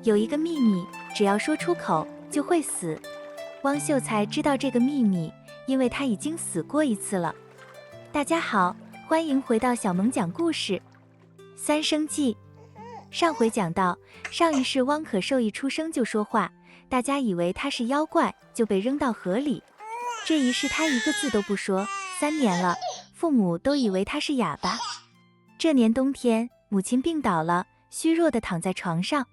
有一个秘密，只要说出口就会死。汪秀才知道这个秘密，因为他已经死过一次了。大家好，欢迎回到小萌讲故事。三生记。上回讲到，上一世汪可受一出生就说话，大家以为他是妖怪，就被扔到河里。这一世他一个字都不说，3年了，父母都以为他是哑巴。这年冬天，母亲病倒了，虚弱地躺在床上。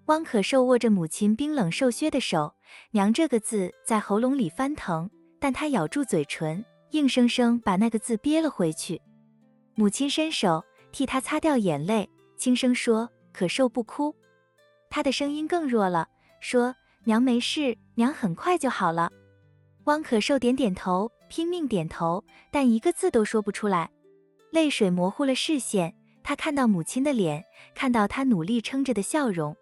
汪可受握着母亲冰冷瘦削的手，娘这个字在喉咙里翻腾，但他咬住嘴唇，硬生生把那个字憋了回去。母亲伸手替他擦掉眼泪，轻声说：“可受不哭。”他的声音更弱了，说：“娘没事，娘很快就好了。”汪可受点点头，拼命点头，但一个字都说不出来。泪水模糊了视线，他看到母亲的脸，看到她努力撑着的笑容。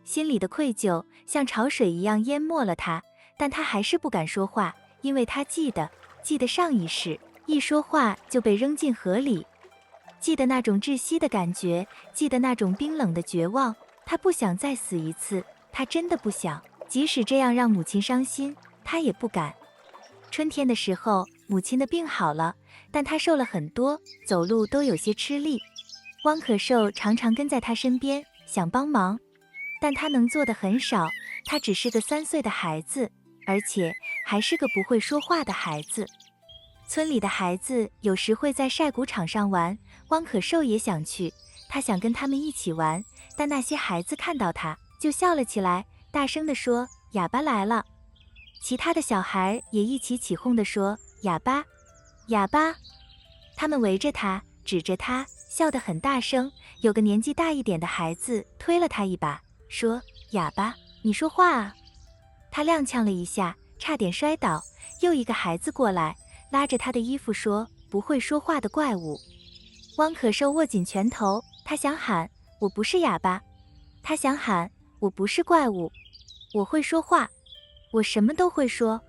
心里的愧疚像潮水一样淹没了他，但他还是不敢说话，因为他记得上一世，一说话就被扔进河里，记得那种窒息的感觉，记得那种冰冷的绝望。他不想再死一次，他真的不想，即使这样让母亲伤心，他也不敢。春天的时候，母亲的病好了，但她瘦了很多，走路都有些吃力。汪可受常常跟在她身边，想帮忙，但他能做的很少，他只是个3岁的孩子，而且还是个不会说话的孩子。村里的孩子有时会在晒谷场上玩，汪可受也想去，他想跟他们一起玩，但那些孩子看到他就笑了起来，大声地说：“哑巴来了。”其他的小孩也一起起哄地说：“哑巴，哑巴。”他们围着他，指着他，笑得很大声。有个年纪大一点的孩子推了他一把，说：“哑巴，你说话啊！”他踉跄了一下，差点摔倒。又一个孩子过来，拉着他的衣服说：“不会说话的怪物。”汪可受握紧拳头，他想喊：“我不是哑巴。”他想喊：“我不是怪物，我会说话，我什么都会说。”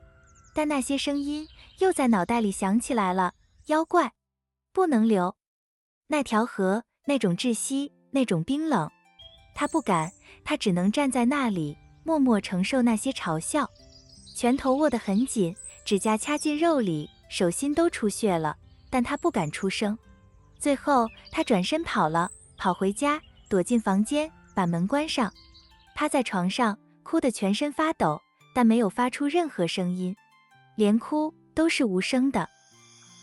但那些声音又在脑袋里响起来了：妖怪，不能留。那条河，那种窒息，那种冰冷。他不敢，他只能站在那里，默默承受那些嘲笑。拳头握得很紧，指甲掐进肉里，手心都出血了，但他不敢出声。最后他转身跑了，跑回家，躲进房间，把门关上，趴在床上，哭得全身发抖，但没有发出任何声音，连哭都是无声的。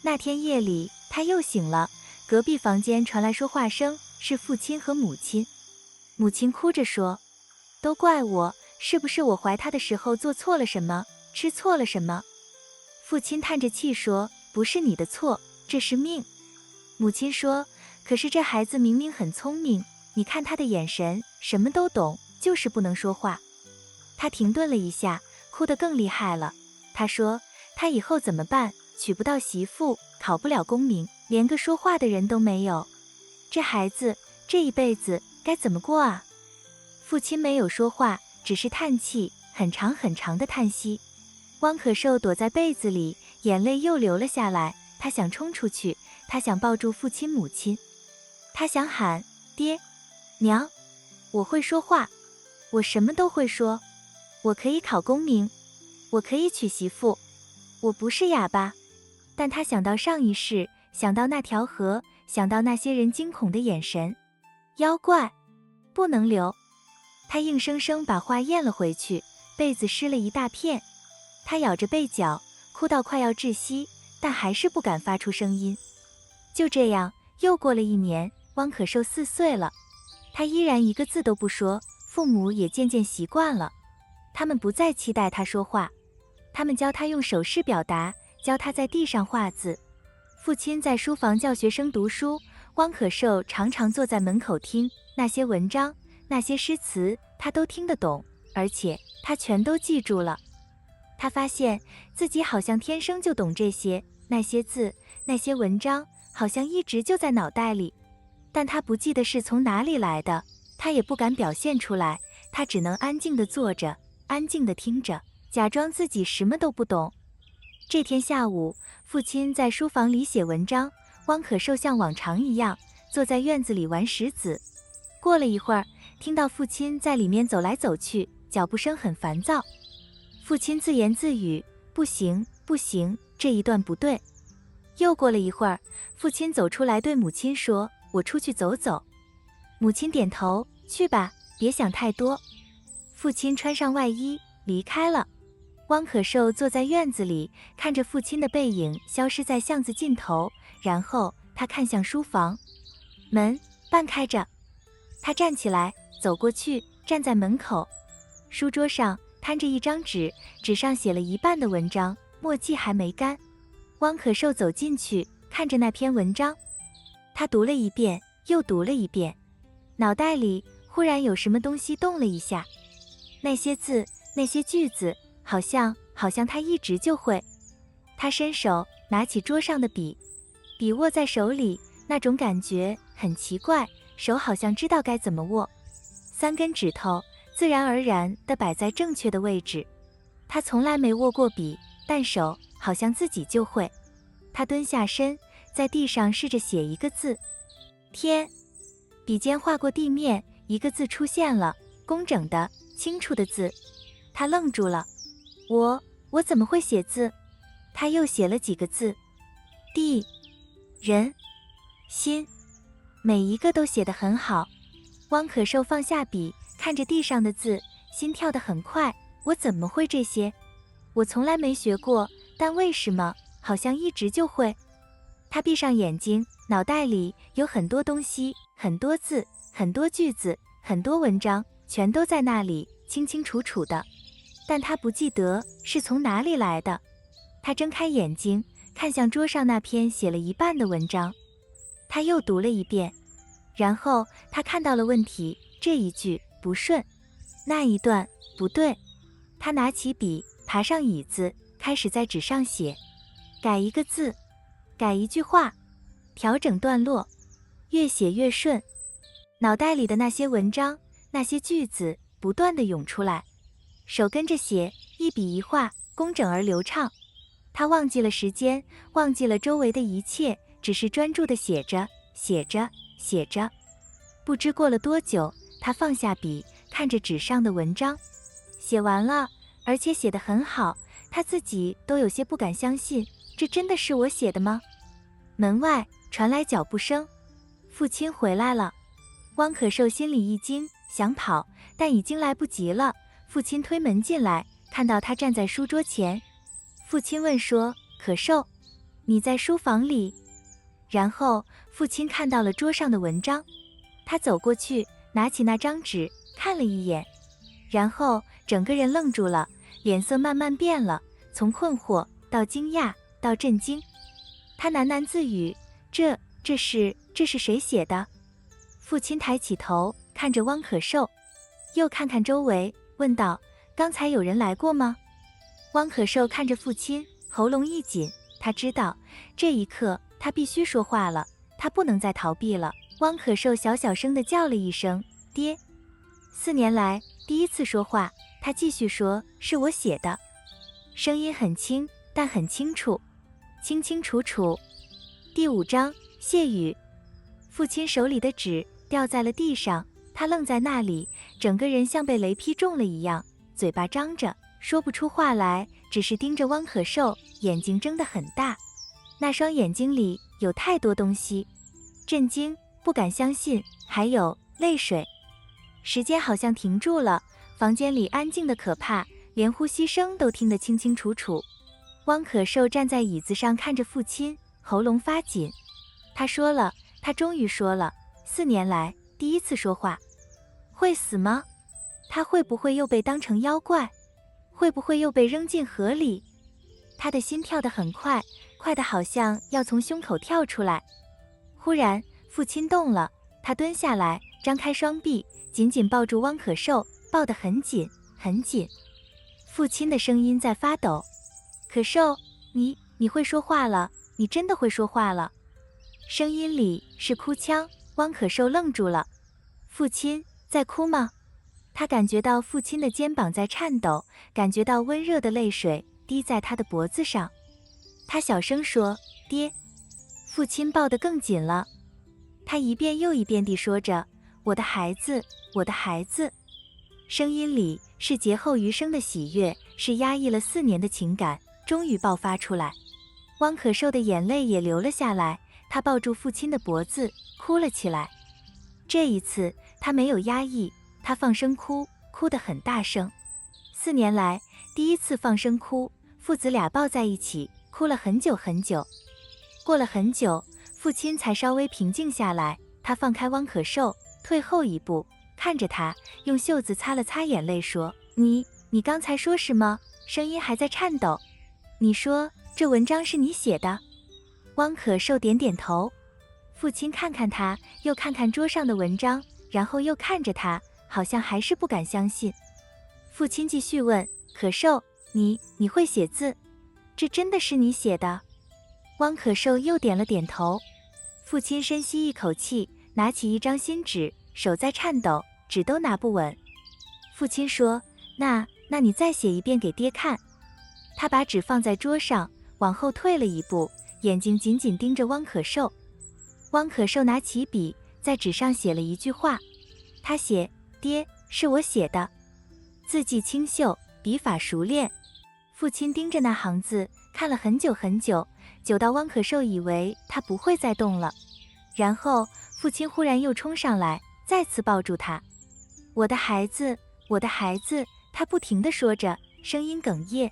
那天夜里他又醒了，隔壁房间传来说话声，是父亲和母亲。母亲哭着说：“都怪我，是不是我怀他的时候做错了什么，吃错了什么？”父亲叹着气说：“不是你的错，这是命。”母亲说：“可是这孩子明明很聪明，你看他的眼神，什么都懂，就是不能说话。”他停顿了一下，哭得更厉害了。他说：“他以后怎么办？娶不到媳妇，考不了功名，连个说话的人都没有。这孩子这一辈子该怎么过啊？”父亲没有说话，只是叹气，很长很长的叹息。汪可受躲在被子里，眼泪又流了下来。他想冲出去，他想抱住父亲母亲，他想喊：“爹，娘，我会说话，我什么都会说，我可以考功名，我可以娶媳妇，我不是哑巴。”但他想到上一世，想到那条河，想到那些人惊恐的眼神，妖怪，不能留。他硬生生把话咽了回去，被子湿了一大片。他咬着被角，哭到快要窒息，但还是不敢发出声音。就这样，又过了1年，汪可受4岁了，他依然一个字都不说，父母也渐渐习惯了。他们不再期待他说话，他们教他用手势表达，教他在地上画字。父亲在书房教学生读书，汪可受常常坐在门口听，那些文章，那些诗词，他都听得懂，而且他全都记住了。他发现自己好像天生就懂这些，那些字，那些文章，好像一直就在脑袋里，但他不记得是从哪里来的，他也不敢表现出来，他只能安静地坐着，安静地听着，假装自己什么都不懂。这天下午，父亲在书房里写文章，汪可受像往常一样坐在院子里玩石子。过了一会儿，听到父亲在里面走来走去，脚步声很烦躁。父亲自言自语：不行，不行，这一段不对。又过了一会儿，父亲走出来对母亲说：我出去走走。母亲点头：去吧，别想太多。父亲穿上外衣离开了。汪可寿坐在院子里，看着父亲的背影消失在巷子尽头，然后他看向书房，门半开着。他站起来，走过去，站在门口。书桌上摊着一张纸，纸上写了一半的文章，墨迹还没干。汪可寿走进去，看着那篇文章，他读了一遍，又读了一遍，脑袋里忽然有什么东西动了一下。那些字，那些句子，好像他一直就会。他伸手拿起桌上的笔，笔握在手里，那种感觉很奇怪，手好像知道该怎么握。3根指头自然而然地摆在正确的位置。他从来没握过笔，但手好像自己就会。他蹲下身，在地上试着写一个字。天。笔尖划过地面，一个字出现了，工整的、清楚的字。他愣住了。我怎么会写字？他又写了几个字。地、人、心，每一个都写得很好。汪可寿放下笔，看着地上的字，心跳得很快。我怎么会这些？我从来没学过，但为什么好像一直就会？他闭上眼睛，脑袋里有很多东西，很多字，很多句子，很多文章，全都在那里，清清楚楚的。但他不记得是从哪里来的。他睁开眼睛，看向桌上那篇写了一半的文章。他又读了一遍，然后他看到了问题，这一句不顺，那一段不对。他拿起笔，爬上椅子，开始在纸上写，改一个字，改一句话，调整段落，越写越顺。脑袋里的那些文章，那些句子不断地涌出来，手跟着写，一笔一画，工整而流畅。他忘记了时间，忘记了周围的一切，只是专注地写着，写着，写着。不知过了多久，他放下笔，看着纸上的文章，写完了，而且写得很好，他自己都有些不敢相信，这真的是我写的吗？门外传来脚步声，父亲回来了。汪可寿心里一惊，想跑，但已经来不及了。父亲推门进来，看到他站在书桌前。父亲问说：可寿，你在书房里？然后父亲看到了桌上的文章，他走过去，拿起那张纸看了一眼，然后整个人愣住了，脸色慢慢变了，从困惑到惊讶到震惊。他喃喃自语：这是谁写的？父亲抬起头看着汪可寿，又看看周围，问道：刚才有人来过吗？汪可寿看着父亲，喉咙一紧，他知道这一刻他必须说话了，他不能再逃避了。汪可寿小小声地叫了一声：爹。4年来第一次说话，他继续说：是我写的。声音很轻，但很清楚，清清楚楚。第5章，谢雨。父亲手里的纸掉在了地上，他愣在那里，整个人像被雷劈中了一样，嘴巴张着，说不出话来，只是盯着汪可寿，眼睛睁得很大。那双眼睛里有太多东西，震惊、不敢相信，还有泪水。时间好像停住了，房间里安静得可怕，连呼吸声都听得清清楚楚。汪可寿站在椅子上看着父亲，喉咙发紧。他说了，他终于说了，4年来第一次说话。会死吗？他会不会又被当成妖怪？会不会又被扔进河里？他的心跳得很快，快得好像要从胸口跳出来。忽然父亲动了，他蹲下来，张开双臂，紧紧抱住汪可寿，抱得很紧很紧。父亲的声音在发抖：可寿，你会说话了，你真的会说话了。声音里是哭腔。汪可寿愣住了。父亲在哭吗？他感觉到父亲的肩膀在颤抖，感觉到温热的泪水滴在他的脖子上。他小声说：爹。父亲抱得更紧了。他一遍又一遍地说着：我的孩子，我的孩子。声音里是劫后余生的喜悦，是压抑了4年的情感终于爆发出来。汪可受的眼泪也流了下来，他抱住父亲的脖子，哭了起来。这一次他没有压抑，他放声哭，哭得很大声。4年来第一次放声哭，父子俩抱在一起，哭了很久很久。过了很久，父亲才稍微平静下来，他放开汪可受，退后一步，看着他，用袖子擦了擦眼泪，说：你刚才说什么？声音还在颤抖。你说这文章是你写的？汪可受点点头。父亲看看他，又看看桌上的文章，然后又看着他，好像还是不敢相信。父亲继续问：可受，你会写字？这真的是你写的？汪可受又点了点头。父亲深吸一口气，拿起一张新纸，手在颤抖，纸都拿不稳。父亲说：那你再写一遍给爹看。他把纸放在桌上，往后退了一步，眼睛紧紧盯着汪可受。汪可受拿起笔，在纸上写了一句话。他写：爹，是我写的。字迹清秀，笔法熟练。父亲盯着那行字，看了很久很久，久到汪可受以为他不会再动了。然后父亲忽然又冲上来，再次抱住他。我的孩子，我的孩子，他不停地说着，声音哽咽。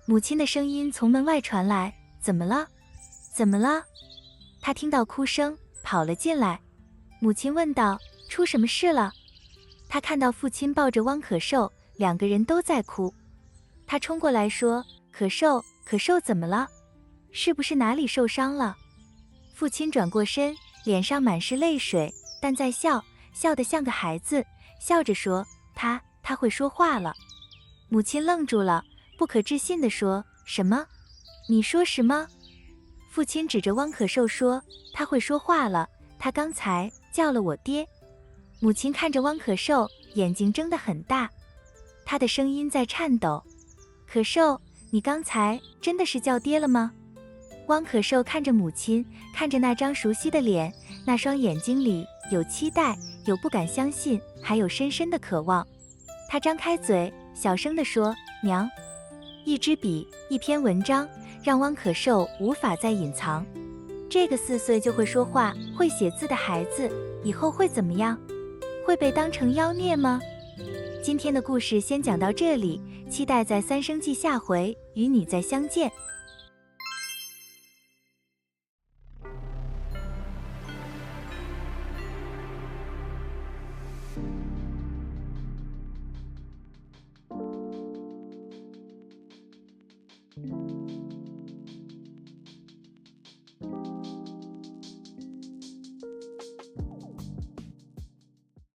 母亲的声音从门外传来：怎么了？怎么了？他听到哭声，跑了进来。母亲问道：出什么事了？他看到父亲抱着汪可受，2个人都在哭。他冲过来说：可受，可受怎么了？是不是哪里受伤了？父亲转过身，脸上满是泪水，但在笑，笑得像个孩子，笑着说：他会说话了。母亲愣住了，不可置信地说：什么？你说什么？父亲指着汪可受说：他会说话了，他刚才叫了我爹。母亲看着汪可受，眼睛睁得很大，他的声音在颤抖：可受，你刚才真的是叫爹了吗？汪可受看着母亲，看着那张熟悉的脸，那双眼睛里有期待，有不敢相信，还有深深的渴望。他张开嘴，小声地说：娘。一支笔，一篇文章，让汪可受无法再隐藏。这个4岁就会说话、会写字的孩子，以后会怎么样？会被当成妖孽吗？今天的故事先讲到这里，期待在3生记下回与你再相见。